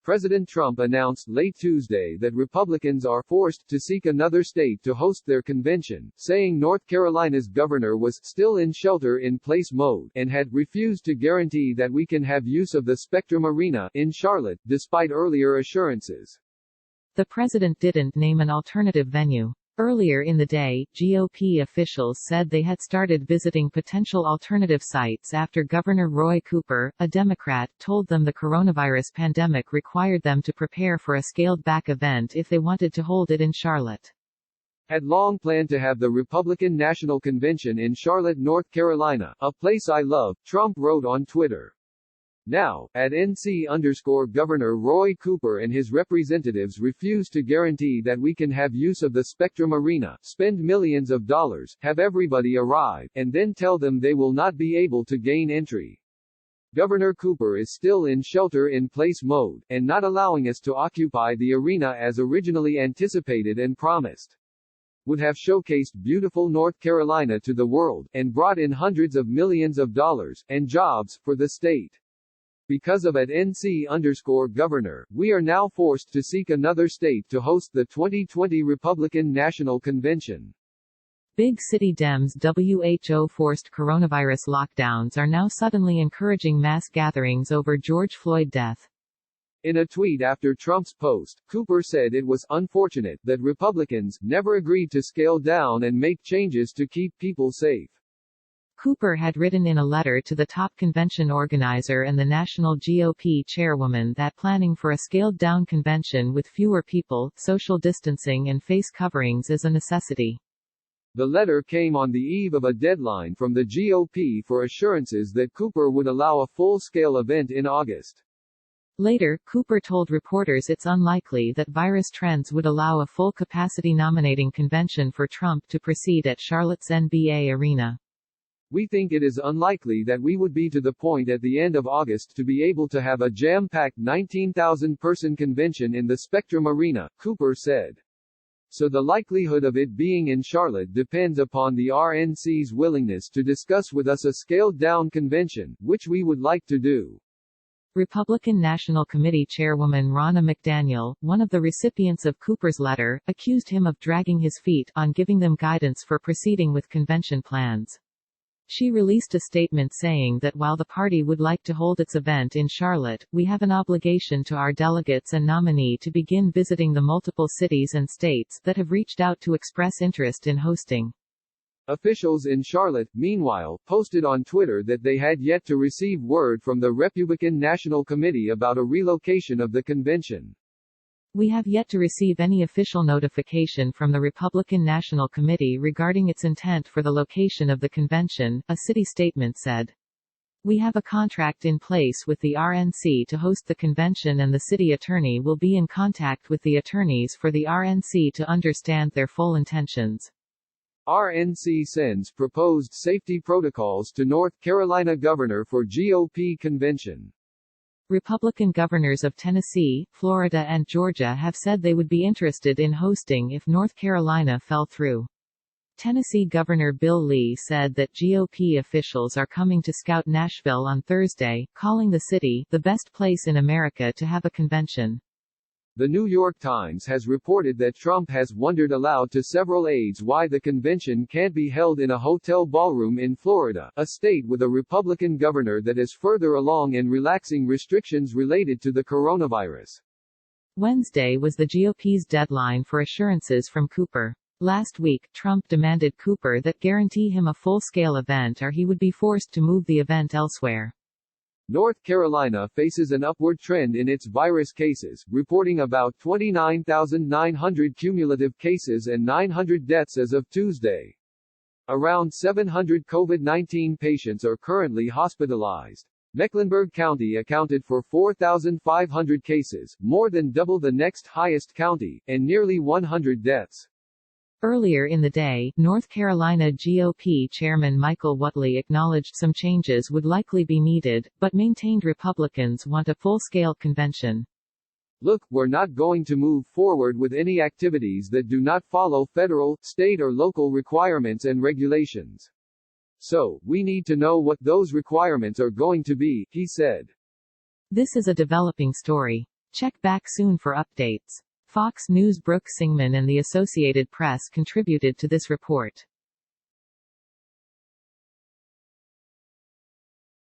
President Trump announced late Tuesday that Republicans are forced to seek another state to host their convention, saying North Carolina's governor was still in shelter-in-place mode and had refused to guarantee that we can have use of the Spectrum Arena in Charlotte, despite earlier assurances. The president didn't name an alternative venue. Earlier in the day, GOP officials said they had started visiting potential alternative sites after Governor Roy Cooper, a Democrat, told them the coronavirus pandemic required them to prepare for a scaled-back event if they wanted to hold it in Charlotte. Had long planned to have the Republican National Convention in Charlotte, North Carolina, a place I love, Trump wrote on Twitter. Now, at NC_Governor Roy Cooper and his representatives refuse to guarantee that we can have use of the Spectrum Arena, spend millions of dollars, have everybody arrive, and then tell them they will not be able to gain entry. Governor Cooper is still in shelter-in-place mode, and not allowing us to occupy the arena as originally anticipated and promised. Would have showcased beautiful North Carolina to the world, and brought in hundreds of millions of dollars, and jobs, for the state. Because of at NC_Governor, we are now forced to seek another state to host the 2020 Republican National Convention. Big city Dems WHO-forced coronavirus lockdowns are now suddenly encouraging mass gatherings over George Floyd death. In a tweet after Trump's post, Cooper said it was unfortunate that Republicans never agreed to scale down and make changes to keep people safe. Cooper had written in a letter to the top convention organizer and the national GOP chairwoman that planning for a scaled-down convention with fewer people, social distancing and face coverings is a necessity. The letter came on the eve of a deadline from the GOP for assurances that Cooper would allow a full-scale event in August. Later, Cooper told reporters it's unlikely that virus trends would allow a full-capacity nominating convention for Trump to proceed at Charlotte's NBA Arena. We think it is unlikely that we would be to the point at the end of August to be able to have a jam-packed 19,000-person convention in the Spectrum Arena, Cooper said. So the likelihood of it being in Charlotte depends upon the RNC's willingness to discuss with us a scaled-down convention, which we would like to do. Republican National Committee Chairwoman Ronna McDaniel, one of the recipients of Cooper's letter, accused him of dragging his feet on giving them guidance for proceeding with convention plans. She released a statement saying that while the party would like to hold its event in Charlotte, we have an obligation to our delegates and nominee to begin visiting the multiple cities and states that have reached out to express interest in hosting. Officials in Charlotte, meanwhile, posted on Twitter that they had yet to receive word from the Republican National Committee about a relocation of the convention. We have yet to receive any official notification from the Republican National Committee regarding its intent for the location of the convention, a city statement said. We have a contract in place with the RNC to host the convention and the city attorney will be in contact with the attorneys for the RNC to understand their full intentions. RNC sends proposed safety protocols to North Carolina governor for GOP convention. Republican governors of Tennessee, Florida and Georgia have said they would be interested in hosting if North Carolina fell through. Tennessee Governor Bill Lee said that GOP officials are coming to scout Nashville on Thursday, calling the city the best place in America to have a convention. The New York Times has reported that Trump has wondered aloud to several aides why the convention can't be held in a hotel ballroom in Florida, a state with a Republican governor that is further along in relaxing restrictions related to the coronavirus. Wednesday was the GOP's deadline for assurances from Cooper. Last week, Trump demanded Cooper that guarantee him a full-scale event or he would be forced to move the event elsewhere. North Carolina faces an upward trend in its virus cases, reporting about 29,900 cumulative cases and 900 deaths as of Tuesday. Around 700 COVID-19 patients are currently hospitalized. Mecklenburg County accounted for 4,500 cases, more than double the next highest county, and nearly 100 deaths. Earlier in the day, North Carolina GOP Chairman Michael Whatley acknowledged some changes would likely be needed, but maintained Republicans want a full-scale convention. Look, we're not going to move forward with any activities that do not follow federal, state or local requirements and regulations. So, we need to know what those requirements are going to be, he said. This is a developing story. Check back soon for updates. Fox News' Brooke Singman and the Associated Press contributed to this report.